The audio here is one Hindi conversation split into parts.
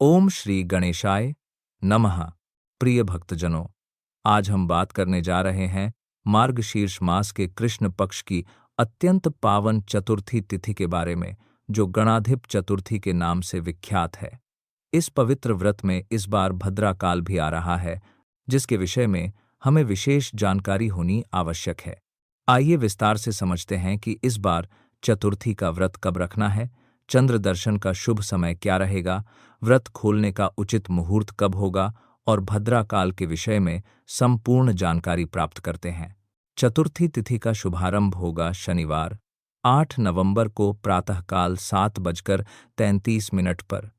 ओम श्री गणेशाय नमः। प्रिय भक्तजनों, आज हम बात करने जा रहे हैं मार्गशीर्ष मास के कृष्ण पक्ष की अत्यंत पावन चतुर्थी तिथि के बारे में, जो गणाधिप चतुर्थी के नाम से विख्यात है। इस पवित्र व्रत में इस बार भद्रा काल भी आ रहा है, जिसके विषय में हमें विशेष जानकारी होनी आवश्यक है। आइए विस्तार से समझते हैं कि इस बार चतुर्थी का व्रत कब रखना है, चंद्र दर्शन का शुभ समय क्या रहेगा, व्रत खोलने का उचित मुहूर्त कब होगा और भद्रा काल के विषय में संपूर्ण जानकारी प्राप्त करते हैं। चतुर्थी तिथि का शुभारंभ होगा शनिवार 8 नवंबर को प्रातःकाल 7:33 पर।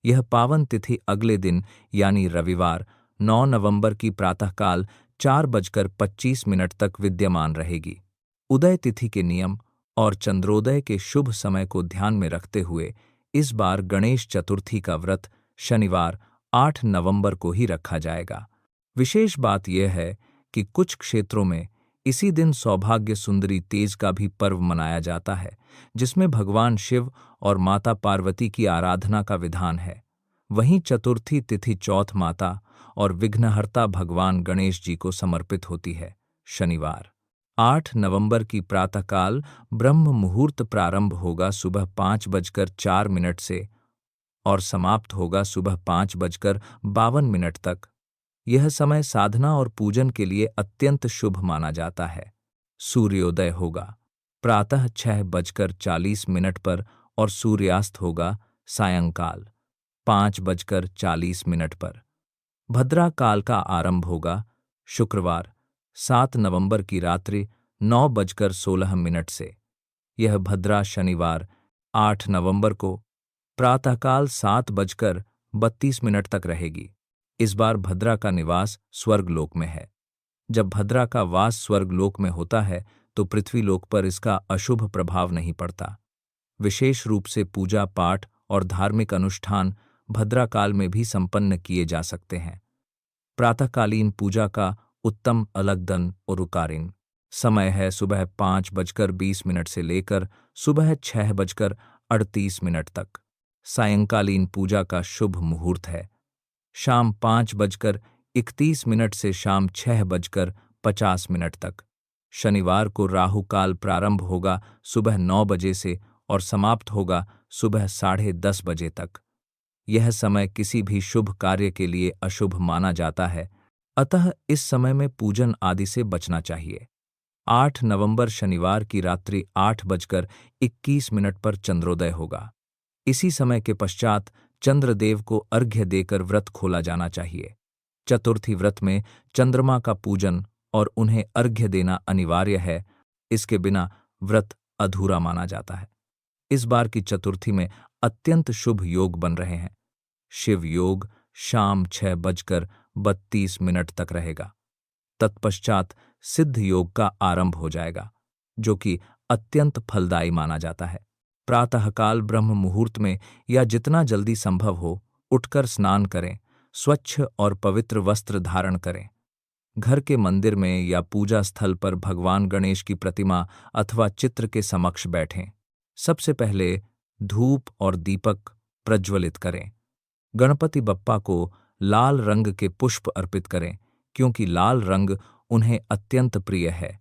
यह पावन तिथि अगले दिन यानी रविवार 9 नवंबर की प्रातःकाल 4:25 तक विद्यमान रहेगी। उदय तिथि के नियम और चंद्रोदय के शुभ समय को ध्यान में रखते हुए इस बार गणेश चतुर्थी का व्रत शनिवार 8 नवंबर को ही रखा जाएगा। विशेष बात यह है कि कुछ क्षेत्रों में इसी दिन सौभाग्य सुंदरी तेज का भी पर्व मनाया जाता है, जिसमें भगवान शिव और माता पार्वती की आराधना का विधान है। वहीं चतुर्थी तिथि चौथ माता और विघ्नहर्ता भगवान गणेश जी को समर्पित होती है। शनिवार 8 नवंबर की प्रातःकाल ब्रह्म मुहूर्त प्रारंभ होगा सुबह 5:04 से और समाप्त होगा सुबह 5:52 तक। यह समय साधना और पूजन के लिए अत्यंत शुभ माना जाता है। सूर्योदय होगा प्रातः 6:40 पर और सूर्यास्त होगा सायंकाल 5:40 पर। भद्रा काल का आरंभ होगा शुक्रवार 7 नवंबर की रात्रि 9:16 से। यह भद्रा शनिवार 8 नवंबर को प्रातःकाल 7:32 तक रहेगी। इस बार भद्रा का निवास स्वर्गलोक में है। जब भद्रा का वास स्वर्गलोक में होता है तो पृथ्वीलोक पर इसका अशुभ प्रभाव नहीं पड़ता। विशेष रूप से पूजा पाठ और धार्मिक अनुष्ठान भद्रा काल में भी संपन्न किए जा सकते हैं। प्रातःकालीन पूजा का उत्तम अलगदन और उकारिन समय है सुबह 5:20 से लेकर सुबह 6:38 तक। सायंकालीन पूजा का शुभ मुहूर्त है शाम 5:31 से शाम 6:50 तक। शनिवार को राहु काल प्रारंभ होगा सुबह 9 बजे से और समाप्त होगा सुबह 10:30 तक। यह समय किसी भी शुभ कार्य के लिए अशुभ माना जाता है, अतः इस समय में पूजन आदि से बचना चाहिए। 8 नवंबर शनिवार की रात्रि 8:21 पर चंद्रोदय होगा। इसी समय के पश्चात चंद्रदेव को अर्घ्य देकर व्रत खोला जाना चाहिए। चतुर्थी व्रत में चंद्रमा का पूजन और उन्हें अर्घ्य देना अनिवार्य है, इसके बिना व्रत अधूरा माना जाता है। इस बार की चतुर्थी में अत्यंत शुभ योग बन रहे हैं। शिव योग शाम 6:32 तक रहेगा। तत्पश्चात सिद्ध योग का आरंभ हो जाएगा, जो कि अत्यंत फलदायी माना जाता है। प्रातःकाल ब्रह्म मुहूर्त में या जितना जल्दी संभव हो उठकर स्नान करें, स्वच्छ और पवित्र वस्त्र धारण करें। घर के मंदिर में या पूजा स्थल पर भगवान गणेश की प्रतिमा अथवा चित्र के समक्ष बैठें। सबसे पहले धूप और दीपक प्रज्वलित करें। गणपति बप्पा को लाल रंग के पुष्प अर्पित करें, क्योंकि लाल रंग उन्हें अत्यंत प्रिय है।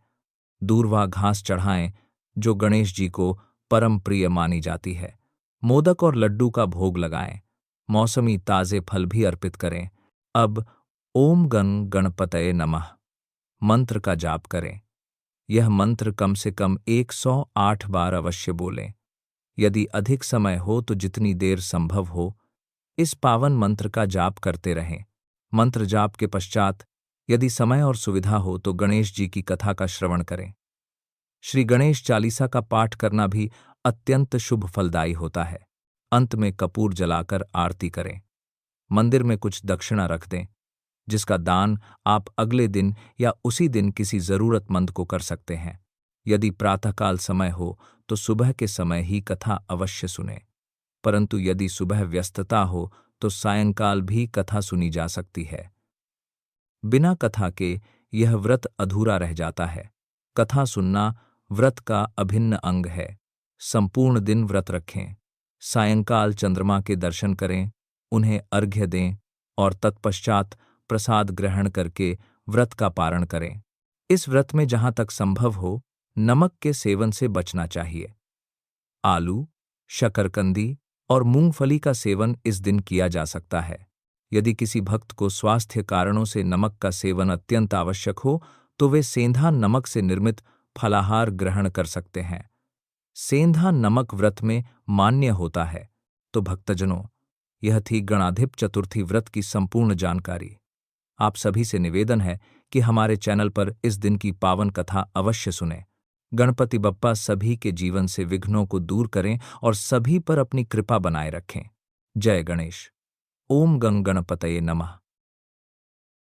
दूर्वा घास चढ़ाएं, जो गणेश जी को परम प्रिय मानी जाती है। मोदक और लड्डू का भोग लगाएं। मौसमी ताजे फल भी अर्पित करें। अब ओम गण गणपतये नमः मंत्र का जाप करें। यह मंत्र कम से कम 108 बार अवश्य बोलें। यदि अधिक समय हो तो जितनी देर संभव हो इस पावन मंत्र का जाप करते रहें। मंत्र जाप के पश्चात यदि समय और सुविधा हो तो गणेश जी की कथा का श्रवण करें। श्री गणेश चालीसा का पाठ करना भी अत्यंत शुभ फलदायी होता है। अंत में कपूर जलाकर आरती करें। मंदिर में कुछ दक्षिणा रख दें, जिसका दान आप अगले दिन या उसी दिन किसी जरूरतमंद को कर सकते हैं। यदि प्रातःकाल समय हो तो सुबह के समय ही कथा अवश्य सुनें, परंतु यदि सुबह व्यस्तता हो तो सायंकाल भी कथा सुनी जा सकती है। बिना कथा के यह व्रत अधूरा रह जाता है। कथा सुनना व्रत का अभिन्न अंग है। संपूर्ण दिन व्रत रखें। सायंकाल चंद्रमा के दर्शन करें उन्हें अर्घ्य दें और तत्पश्चात प्रसाद ग्रहण करके व्रत का पारण करें। इस व्रत में जहां तक संभव हो नमक के सेवन से बचना चाहिए। आलू, शकरकंदी और मूंगफली का सेवन इस दिन किया जा सकता है। यदि किसी भक्त को स्वास्थ्य कारणों से नमक का सेवन अत्यंत आवश्यक हो तो वे सेंधा नमक से निर्मित फलाहार ग्रहण कर सकते हैं। सेंधा नमक व्रत में मान्य होता है। तो भक्तजनों, यह थी गणाधिप चतुर्थी व्रत की संपूर्ण जानकारी। आप सभी से निवेदन है कि हमारे चैनल पर इस दिन की पावन कथा अवश्य सुनें। गणपति बप्पा सभी के जीवन से विघ्नों को दूर करें और सभी पर अपनी कृपा बनाए रखें। जय गणेश। ओम गं गणपतये नमः।